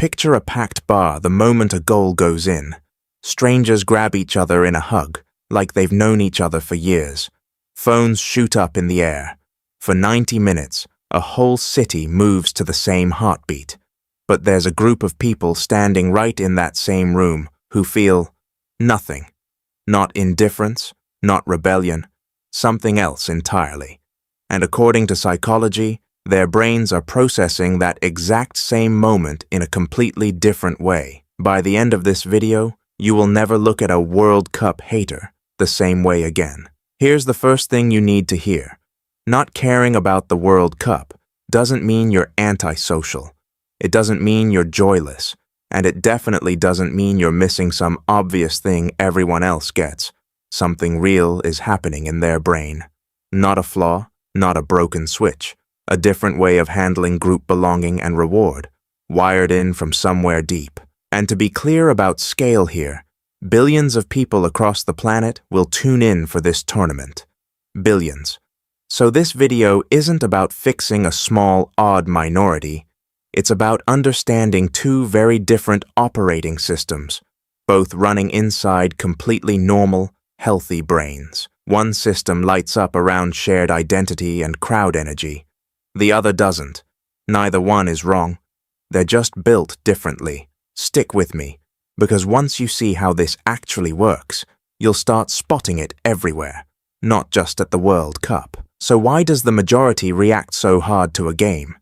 Picture a packed bar the moment a goal goes in. Strangers grab each other in a hug, like they've known each other for years. Phones shoot up in the air. For 90 minutes, a whole city moves to the same heartbeat. But there's a group of people standing right in that same room who feel nothing. Not indifference, not rebellion, something else entirely. And according to psychology, their brains are processing that exact same moment in a completely different way. By the end of this video, you will never look at a World Cup hater the same way again. Here's the first thing you need to hear. Not caring about the World Cup doesn't mean you're antisocial. It doesn't mean you're joyless. And it definitely doesn't mean you're missing some obvious thing everyone else gets. Something real is happening in their brain. Not a flaw, not a broken switch. A different way of handling group belonging and reward, wired in from somewhere deep. And to be clear about scale here, billions of people across the planet will tune in for this tournament. Billions. So this video isn't about fixing a small, odd minority. It's about understanding two very different operating systems, both running inside completely normal, healthy brains. One system lights up around shared identity and crowd energy. The other doesn't. Neither one is wrong. They're just built differently. Stick with me, because once you see how this actually works, you'll start spotting it everywhere, not just at the World Cup. So why does the majority react so hard to a game?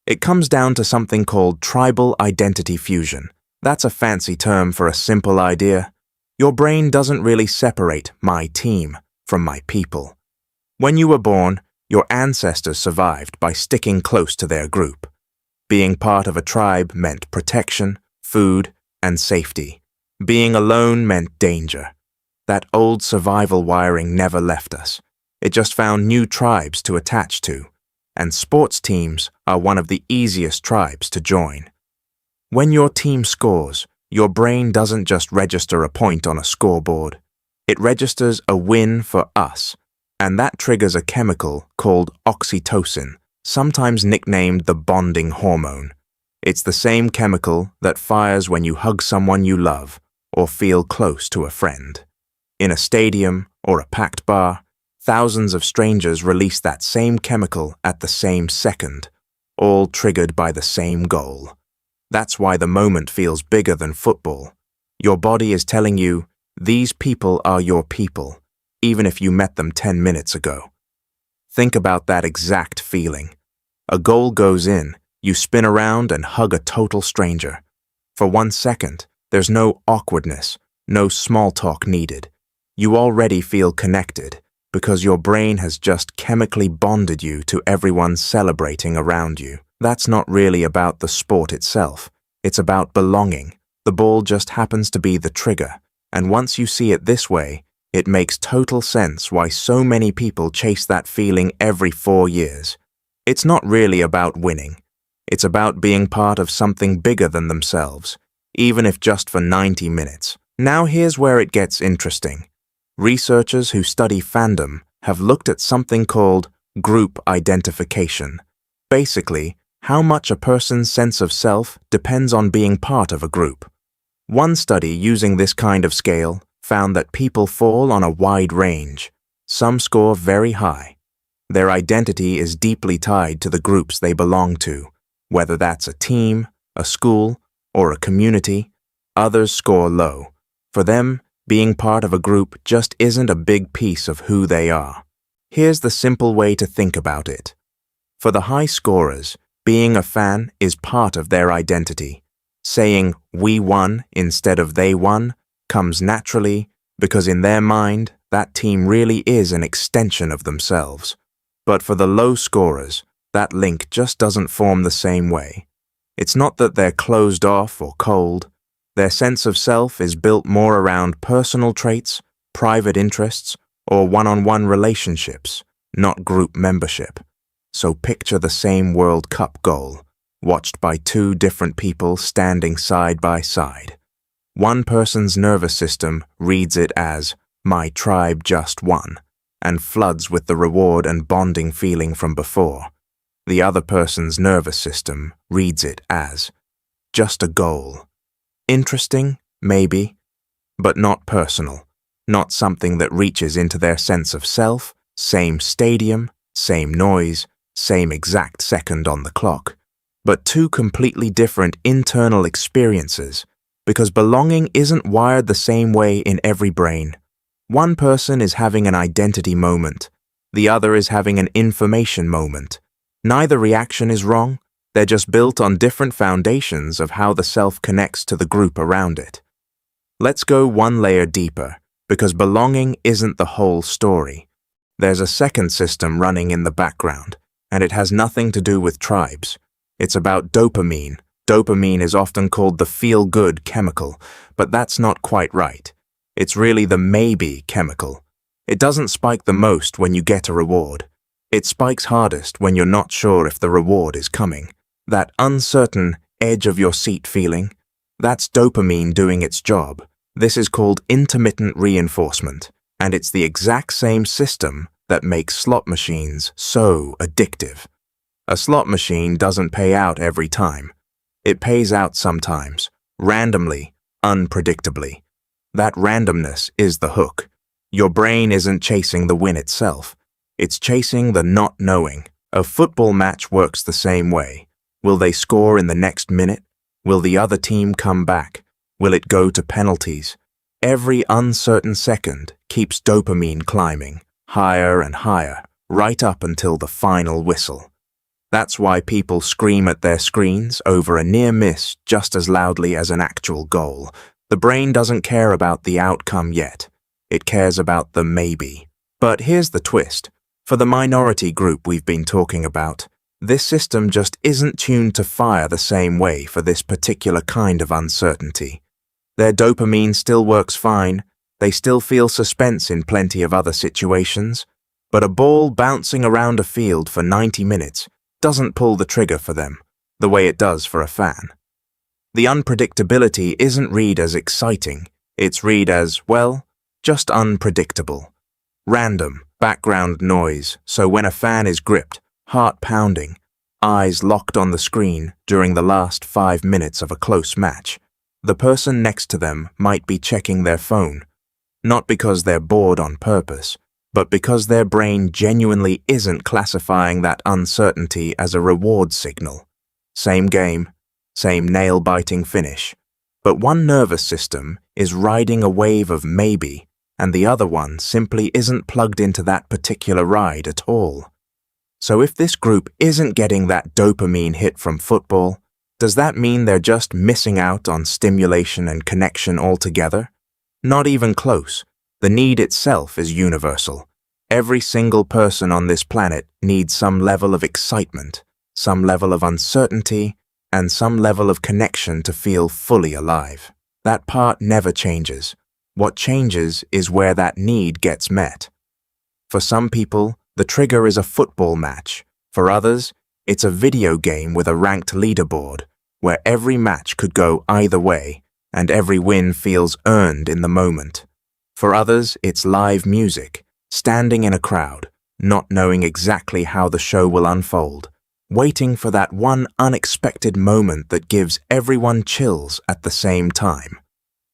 It comes down to something called tribal identity fusion. That's a fancy term for a simple idea. Your brain doesn't really separate my team from my people. When you were born, your ancestors survived by sticking close to their group. Being part of a tribe meant protection, food, and safety. Being alone meant danger. That old survival wiring never left us. It just found new tribes to attach to, and sports teams are one of the easiest tribes to join. When your team scores, your brain doesn't just register a point on a scoreboard. It registers a win for us. And that triggers a chemical called oxytocin, sometimes nicknamed the bonding hormone. It's the same chemical that fires when you hug someone you love or feel close to a friend. In a stadium or a packed bar, thousands of strangers release that same chemical at the same second, all triggered by the same goal. That's why the moment feels bigger than football. Your body is telling you, these people are your people, even if you met them 10 minutes ago. Think about that exact feeling. A goal goes in, you spin around and hug a total stranger. For 1 second, there's no awkwardness, no small talk needed. You already feel connected because your brain has just chemically bonded you to everyone celebrating around you. That's not really about the sport itself. It's about belonging. The ball just happens to be the trigger. And once you see it this way, it makes total sense why so many people chase that feeling every 4 years. It's not really about winning. It's about being part of something bigger than themselves, even if just for 90 minutes. Now here's where it gets interesting. Researchers who study fandom have looked at something called group identification. Basically, how much a person's sense of self depends on being part of a group. One study using this kind of scale found that people fall on a wide range. Some score very high. Their identity is deeply tied to the groups they belong to, whether that's a team, a school, or a community. Others score low. For them, being part of a group just isn't a big piece of who they are. Here's the simple way to think about it. For the high scorers, being a fan is part of their identity. Saying "we won" instead of "they won" comes naturally because in their mind, that team really is an extension of themselves. But for the low scorers, that link just doesn't form the same way. It's not that they're closed off or cold. Their sense of self is built more around personal traits, private interests, or one-on-one relationships, not group membership. So picture the same World Cup goal, watched by two different people standing side by side. One person's nervous system reads it as, "My tribe just won," and floods with the reward and bonding feeling from before. The other person's nervous system reads it as, just a goal. Interesting, maybe, but not personal, not something that reaches into their sense of self, same stadium, same noise, same exact second on the clock, but two completely different internal experiences, because belonging isn't wired the same way in every brain. One person is having an identity moment, the other is having an information moment. Neither reaction is wrong, they're just built on different foundations of how the self connects to the group around it. Let's go one layer deeper, because belonging isn't the whole story. There's a second system running in the background, and it has nothing to do with tribes. It's about dopamine. Dopamine is often called the feel-good chemical, but that's not quite right. It's really the maybe chemical. It doesn't spike the most when you get a reward. It spikes hardest when you're not sure if the reward is coming. That uncertain, edge-of-your-seat feeling, that's dopamine doing its job. This is called intermittent reinforcement, and it's the exact same system that makes slot machines so addictive. A slot machine doesn't pay out every time. It pays out sometimes, randomly, unpredictably. That randomness is the hook. Your brain isn't chasing the win itself. It's chasing the not knowing. A football match works the same way. Will they score in the next minute? Will the other team come back? Will it go to penalties? Every uncertain second keeps dopamine climbing, higher and higher, right up until the final whistle. That's why people scream at their screens over a near miss just as loudly as an actual goal. The brain doesn't care about the outcome yet. It cares about the maybe. But here's the twist. For the minority group we've been talking about, this system just isn't tuned to fire the same way for this particular kind of uncertainty. Their dopamine still works fine, they still feel suspense in plenty of other situations, but a ball bouncing around a field for 90 minutes doesn't pull the trigger for them, the way it does for a fan. The unpredictability isn't read as exciting, it's read as, well, just unpredictable. Random, background noise, so when a fan is gripped, heart pounding, eyes locked on the screen during the last 5 minutes of a close match, the person next to them might be checking their phone, not because they're bored on purpose, but because their brain genuinely isn't classifying that uncertainty as a reward signal. Same game, same nail-biting finish, but one nervous system is riding a wave of maybe, and the other one simply isn't plugged into that particular ride at all. So if this group isn't getting that dopamine hit from football, does that mean they're just missing out on stimulation and connection altogether? Not even close. The need itself is universal. Every single person on this planet needs some level of excitement, some level of uncertainty, and some level of connection to feel fully alive. That part never changes. What changes is where that need gets met. For some people, the trigger is a football match. For others, it's a video game with a ranked leaderboard, where every match could go either way, and every win feels earned in the moment. For others, it's live music, standing in a crowd, not knowing exactly how the show will unfold, waiting for that one unexpected moment that gives everyone chills at the same time.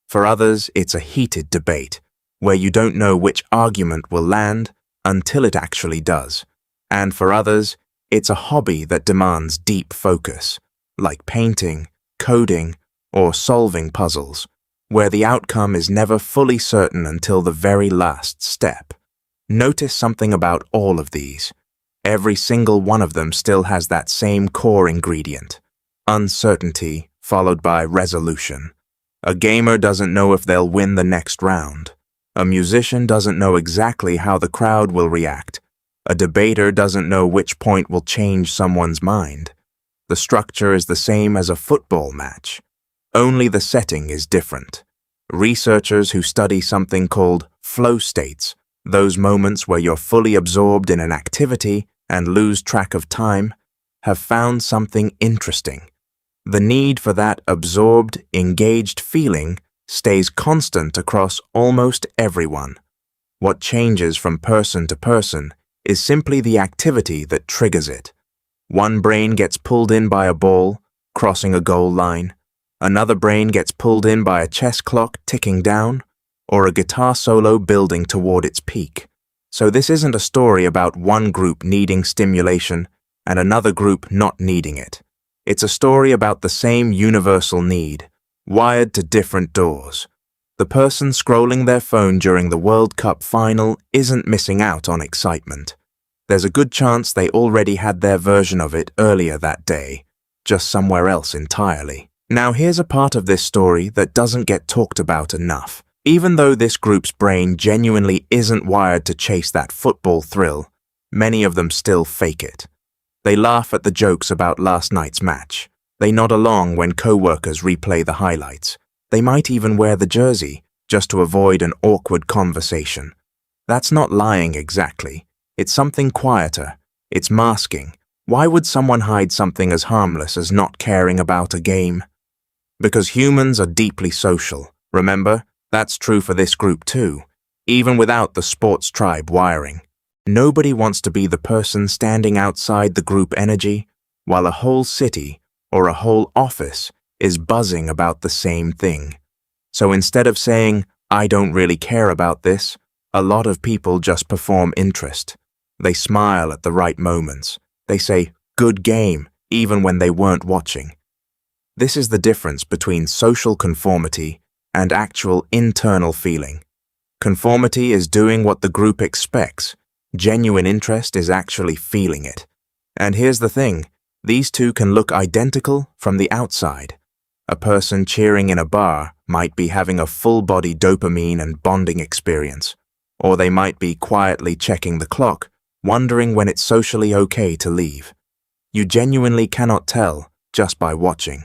For others, it's a heated debate, where you don't know which argument will land until it actually does. And for others, it's a hobby that demands deep focus, like painting, coding, or solving puzzles, where the outcome is never fully certain until the very last step. Notice something about all of these. Every single one of them still has that same core ingredient: uncertainty followed by resolution. A gamer doesn't know if they'll win the next round. A musician doesn't know exactly how the crowd will react. A debater doesn't know which point will change someone's mind. The structure is the same as a football match. Only the setting is different. Researchers who study something called flow states, those moments where you're fully absorbed in an activity and lose track of time, have found something interesting. The need for that absorbed, engaged feeling stays constant across almost everyone. What changes from person to person is simply the activity that triggers it. One brain gets pulled in by a ball, crossing a goal line. Another brain gets pulled in by a chess clock ticking down, or a guitar solo building toward its peak. So this isn't a story about one group needing stimulation and another group not needing it. It's a story about the same universal need, wired to different doors. The person scrolling their phone during the World Cup final isn't missing out on excitement. There's a good chance they already had their version of it earlier that day, just somewhere else entirely. Now here's a part of this story that doesn't get talked about enough. Even though this group's brain genuinely isn't wired to chase that football thrill, many of them still fake it. They laugh at the jokes about last night's match. They nod along when co-workers replay the highlights. They might even wear the jersey, just to avoid an awkward conversation. That's not lying exactly. It's something quieter. It's masking. Why would someone hide something as harmless as not caring about a game? Because humans are deeply social. Remember, that's true for this group too, even without the sports tribe wiring. Nobody wants to be the person standing outside the group energy, while a whole city or a whole office is buzzing about the same thing. So instead of saying, "I don't really care about this," a lot of people just perform interest. They smile at the right moments. They say, "Good game," even when they weren't watching. This is the difference between social conformity and actual internal feeling. Conformity is doing what the group expects. Genuine interest is actually feeling it. And here's the thing, these two can look identical from the outside. A person cheering in a bar might be having a full-body dopamine and bonding experience, or they might be quietly checking the clock, wondering when it's socially okay to leave. You genuinely cannot tell just by watching.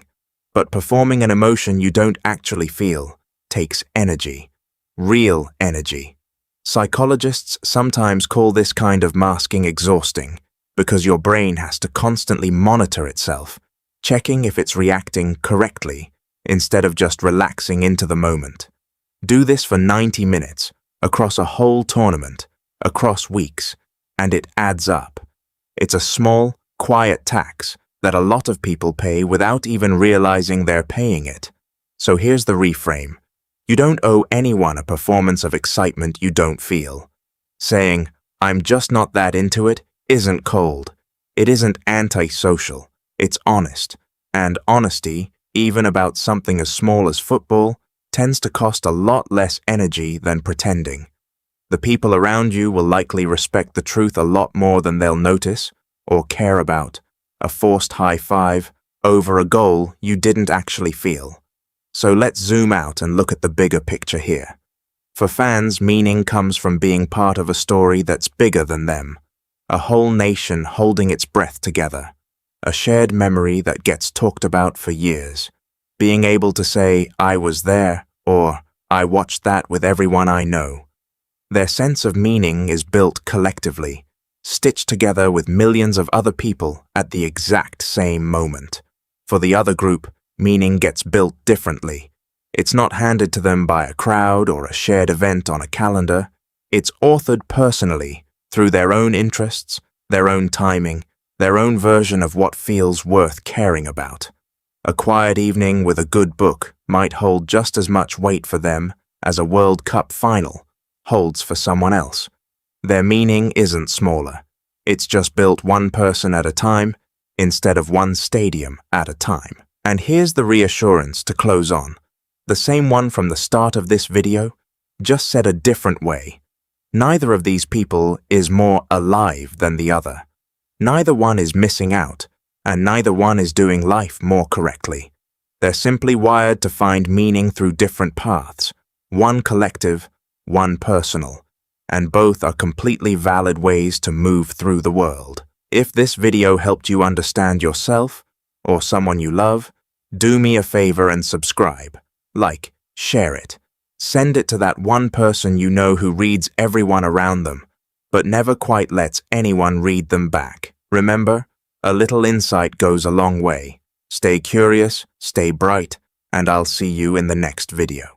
But performing an emotion you don't actually feel takes energy, real energy. Psychologists sometimes call this kind of masking exhausting because your brain has to constantly monitor itself, checking if it's reacting correctly instead of just relaxing into the moment. Do this for 90 minutes, across a whole tournament, across weeks, and it adds up. It's a small, quiet tax that a lot of people pay without even realizing they're paying it. So here's the reframe. You don't owe anyone a performance of excitement you don't feel. Saying, "I'm just not that into it," isn't cold. It isn't antisocial. It's honest. And honesty, even about something as small as football, tends to cost a lot less energy than pretending. The people around you will likely respect the truth a lot more than they'll notice or care about. A forced high five over a goal you didn't actually feel. So let's zoom out and look at the bigger picture here. For fans, meaning comes from being part of a story that's bigger than them. A whole nation holding its breath together. A shared memory that gets talked about for years. Being able to say, "I was there," or "I watched that with everyone I know." Their sense of meaning is built collectively, stitched together with millions of other people at the exact same moment. For the other group, meaning gets built differently. It's not handed to them by a crowd or a shared event on a calendar. It's authored personally through their own interests, their own timing, their own version of what feels worth caring about. A quiet evening with a good book might hold just as much weight for them as a World Cup final holds for someone else. Their meaning isn't smaller. It's just built one person at a time instead of one stadium at a time. And here's the reassurance to close on. The same one from the start of this video, just said a different way. Neither of these people is more alive than the other. Neither one is missing out, and neither one is doing life more correctly. They're simply wired to find meaning through different paths, one collective, one personal, and both are completely valid ways to move through the world. If this video helped you understand yourself or someone you love, do me a favor and subscribe, like, share it. Send it to that one person you know who reads everyone around them, but never quite lets anyone read them back. Remember, a little insight goes a long way. Stay curious, stay bright, and I'll see you in the next video.